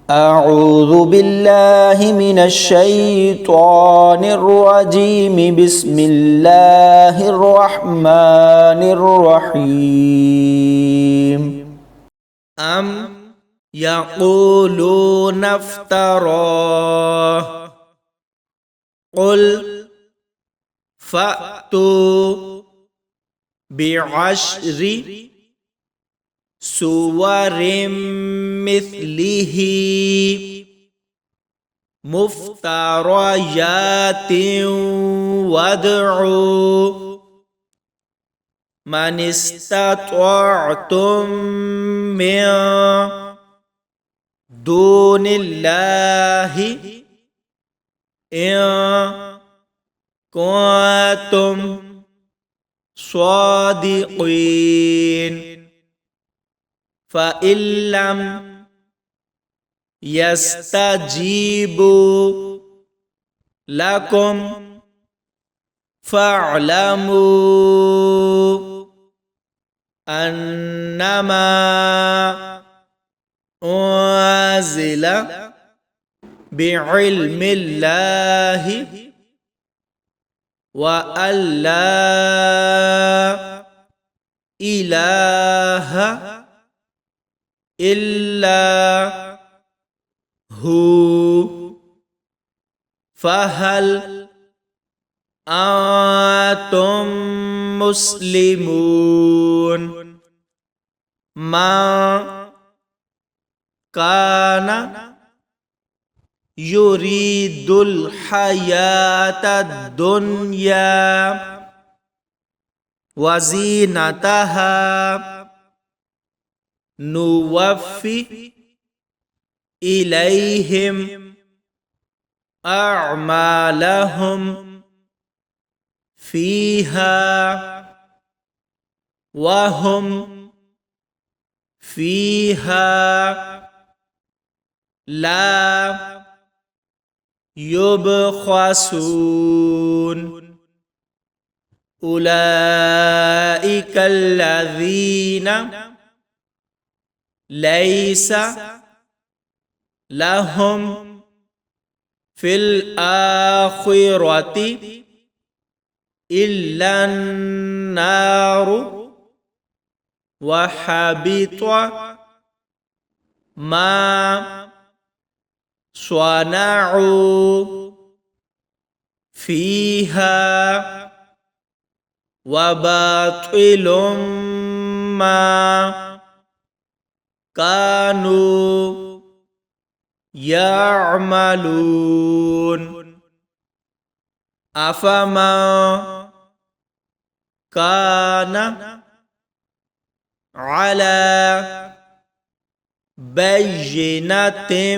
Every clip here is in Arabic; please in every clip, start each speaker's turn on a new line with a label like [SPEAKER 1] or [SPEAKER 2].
[SPEAKER 1] أعوذ بالله من الشيطان الرجيم بسم الله الرحمن الرحيم أم يقولون افتراه قل فأتوا بعشر سور مثله مفتريات وادعوا من استطعتم من دون الله إن كنتم صادقين فإن لم يستجيبوا لكم فاعلموا أنما أنزل بعلم الله وأن لا إله إلا هو فهل أنتم مسلمون ما كان يريد الحياة الدنيا وزينتها نوفي إليهم أعمالهم فيها وهم فيها لا يبخسون أولئك الذين ليس لهم في الآخرة إلا النار وحبط ما صنعوا فيها وباطل ما كانوا يعملون أفمن كان على بينة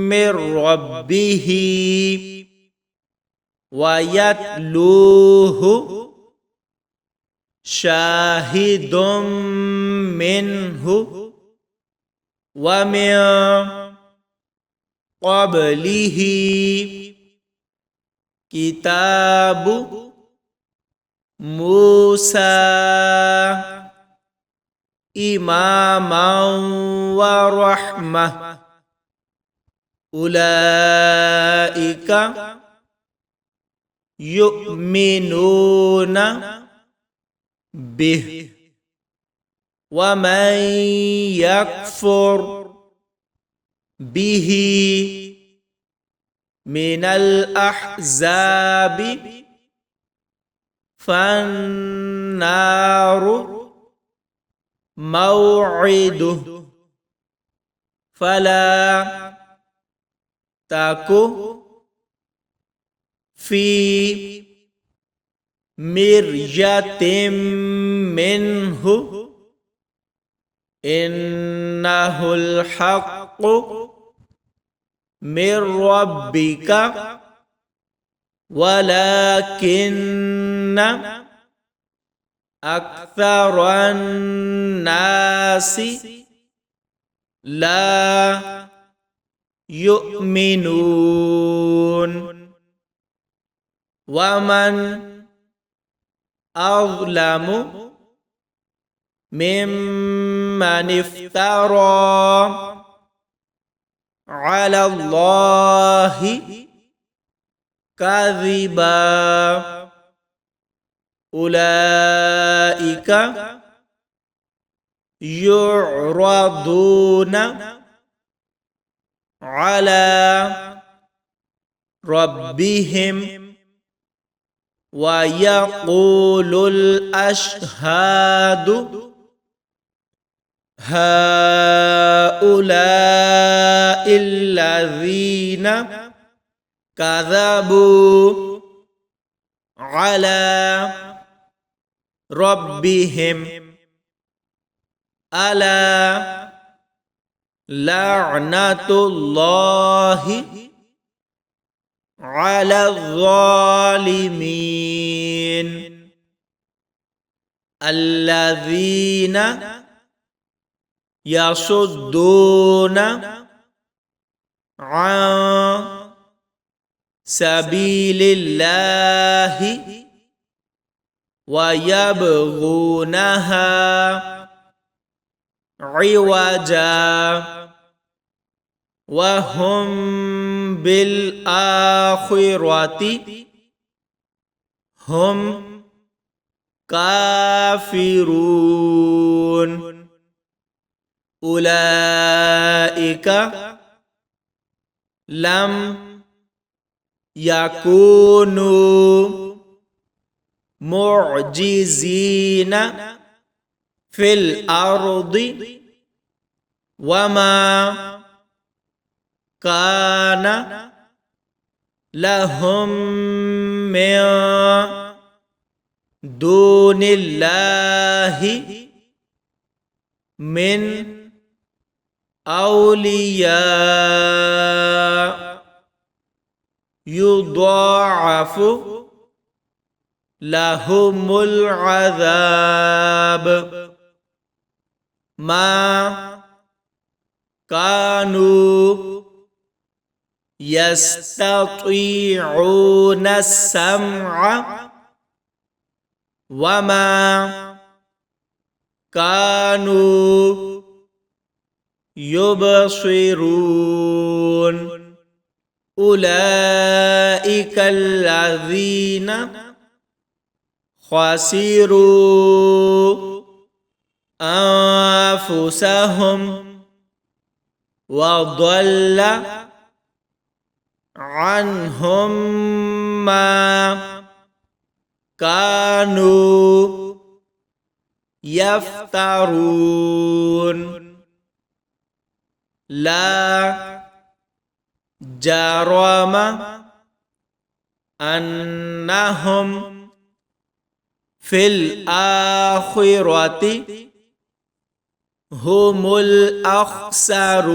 [SPEAKER 1] من ربه ويتلوه شاهد منه ومن قبله كتاب موسى إماما ورحمة أولئك يؤمنون به ومن يكفر به من الأحزاب فالنار موعده فلا تك في مرية منه إنه الحق من ربك ولكن أكثر الناس لا يؤمنون ومن أظلم ممن افترى على الله كذبا أولئك يعرضون على ربهم ويقول الأشهاد هؤلاء الذين كذبوا على ربهم ألا لعنة الله على الظالمين الذين يصدون عن سبيل الله ويبغونها عوجا وهم بالآخرة هم كافرون أولئك لم يكونوا معجزين في الأرض وما كان لهم من دون الله من أولياء يضاعف لهم العذاب ما كانوا يستطيعون السمع وما كانوا يبصرون أولئك الذين خسروا أنفسهم وضل عنهم ما كانوا يفترون لا جرم أنهم في الآخرة هم الأخسرون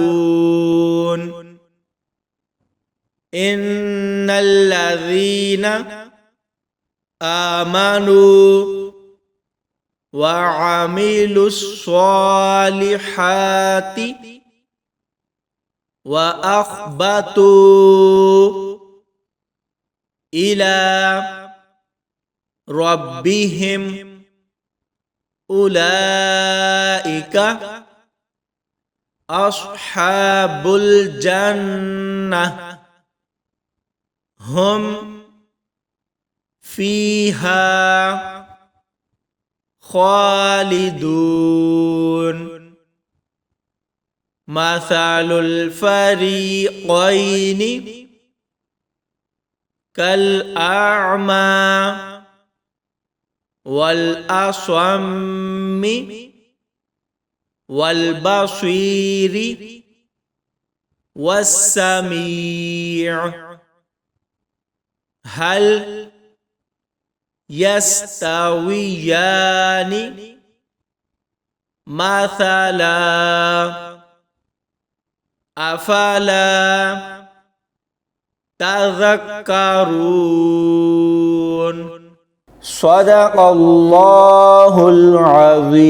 [SPEAKER 1] إن الذين آمنوا وعملوا الصالحات وأخبتوا إلى ربهم أولئك أصحاب الجنة هم فيها خالدون مثل الفريقين كالأعمى والأصم والبصير والسميع هل يستويان مثلا أفلا تذكرون صدق الله العظيم.